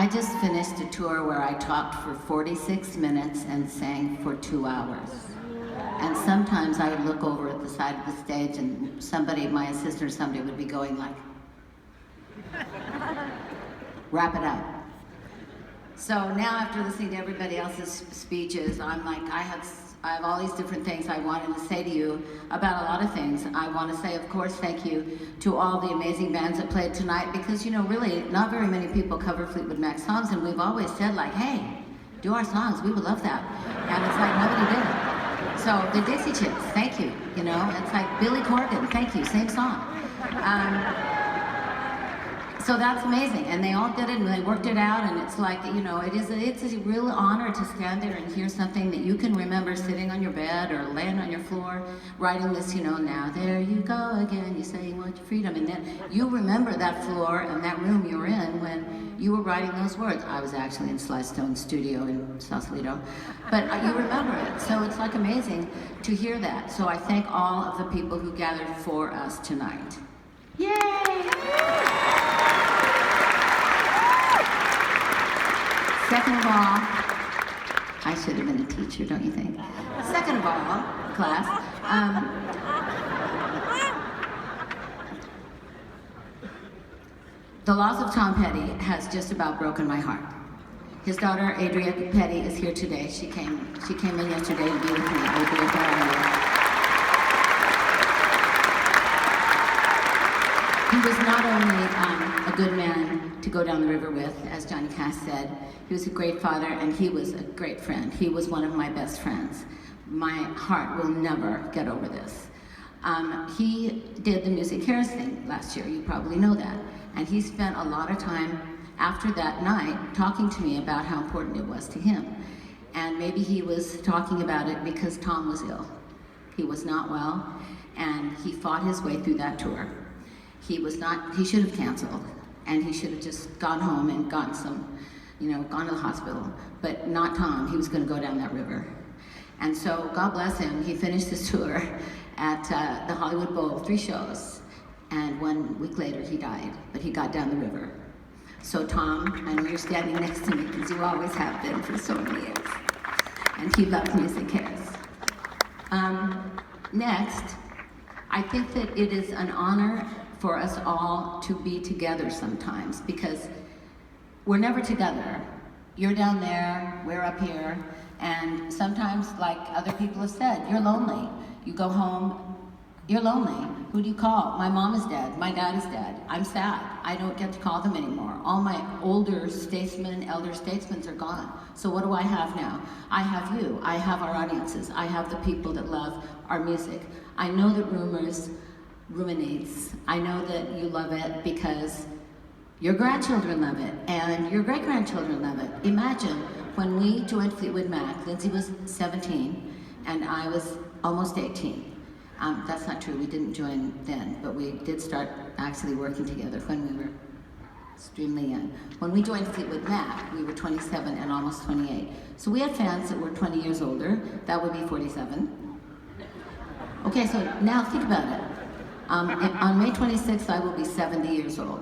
I just finished a tour where I talked for 46 minutes and sang for 2 hours. And sometimes I would look over at the side of the stage and somebody, my assistant or somebody, would be going like, wrap it up. So now after listening to everybody else's speeches, I'm like, I have all these different things I wanted to say to you about a lot of things. I want to say, of course, thank you to all the amazing bands that played tonight, because, you know, really, not very many people cover Fleetwood Mac songs, and we've always said, like, hey, do our songs, we would love that. And it's like, nobody did it. So, the Dixie Chicks, thank you, you know? It's like Billy Corgan, thank you, same song. So that's amazing, and they all did it, and they worked it out, and it's like, you know, it's a real honor to stand there and hear something that you can remember sitting on your bed or laying on your floor, writing this, you know, now there you go again, you say you want your freedom, and then you remember that floor and that room you were in when you were writing those words. I was actually in Sly Stone's studio in Sausalito, but you remember it, so it's like amazing to hear that. So I thank all of the people who gathered for us tonight. Yay! Second of all, I should have been a teacher, don't you think? Second of all, class, the loss of Tom Petty has just about broken my heart. His daughter, Adria Petty, is here today. She came in yesterday to be with me. Adria, where are you? He was not only a good man to go down the river with, as Johnny Cash said, he was a great father, and he was a great friend. He was one of my best friends. My heart will never get over this. He did the Music Cares thing last year, you probably know that. And he spent a lot of time after that night talking to me about how important it was to him. And maybe he was talking about it because Tom was ill. He was not well, and he fought his way through that tour. He should have canceled, and he should have just gone home and gotten some, you know, gone to the hospital, but not Tom. He was going to go down that river. And so, God bless him, he finished his tour at the Hollywood Bowl, 3 shows, and 1 week later he died, but he got down the river. So Tom, I know you're standing next to me because you always have been for so many years, and he loved Music Cares. Next, I think that it is an honor for us all to be together sometimes, because we're never together. You're down there, we're up here, and sometimes, like other people have said, you're lonely. You go home, you're lonely. Who do you call? My mom is dead, my dad is dead. I'm sad, I don't get to call them anymore. All my older statesmen, elder statesmen are gone. So what do I have now? I have you, I have our audiences, I have the people that love our music. I know that Rumors ruminates. I know that you love it because your grandchildren love it and your great-grandchildren love it. Imagine when we joined Fleetwood Mac, Lindsay was 17 and I was almost 18. That's not true, we didn't join then, but we did start actually working together when we were extremely young. When we joined Fleetwood Mac, we were 27 and almost 28. So we had fans that were 20 years older, that would be 47. Okay, so now think about it. On May 26th, I will be 70 years old.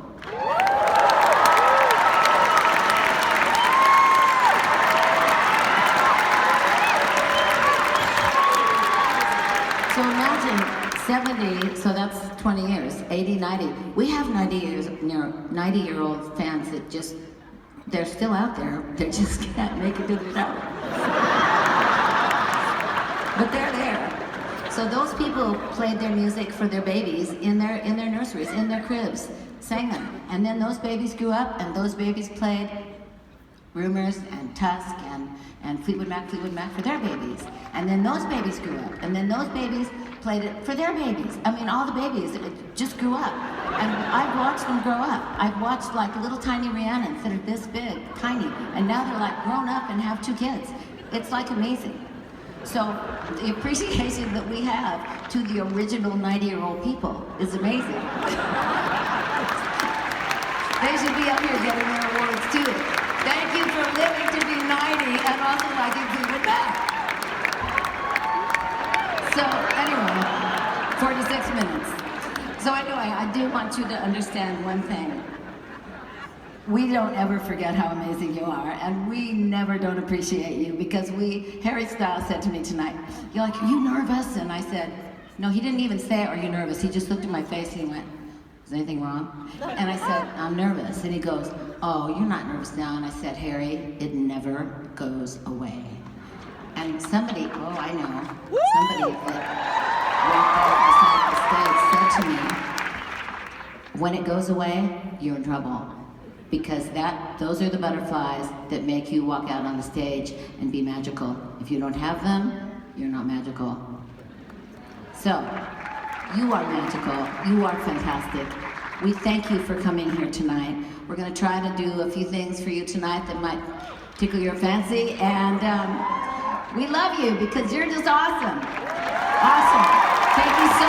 So imagine 70, so that's 20 years, 80, 90. We have 90-year-old fans that just, they're still out there, they just can't make it to the show. But they're there. So those people played their music for their babies in their nurseries, in their cribs, sang them. And then those babies grew up, and those babies played Rumors and Tusk and Fleetwood Mac for their babies. And then those babies grew up, and then those babies played it for their babies. I mean, all the babies just grew up. And I've watched them grow up. I've watched like little tiny Rhiannons that are this big, tiny, and now they're like grown up and have 2 kids. It's like amazing. So the appreciation that we have to the original 90-year-old people is amazing. They should be up here getting their awards too. Thank you for living to be 90 and also liking Fleetwood Mac. So anyway, 46 minutes. So anyway, I do want you to understand one thing. we don't ever forget how amazing you are, and we never don't appreciate you because Harry Styles said to me tonight, you're like, are you nervous? And I said, no, he didn't even say, are you nervous? He just looked at my face and he went, is anything wrong? And I said, I'm nervous. And he goes, oh, you're not nervous now. And I said, Harry, it never goes away. And somebody, oh, I know, somebody that walked out beside the stage said to me, when it goes away, you're in trouble. Because those are the butterflies that make you walk out on the stage and be magical. If you don't have them, you're not magical. So, you are magical, you are fantastic. We thank you for coming here tonight. We're gonna try to do a few things for you tonight that might tickle your fancy, and we love you because you're just awesome. Awesome. Thank you so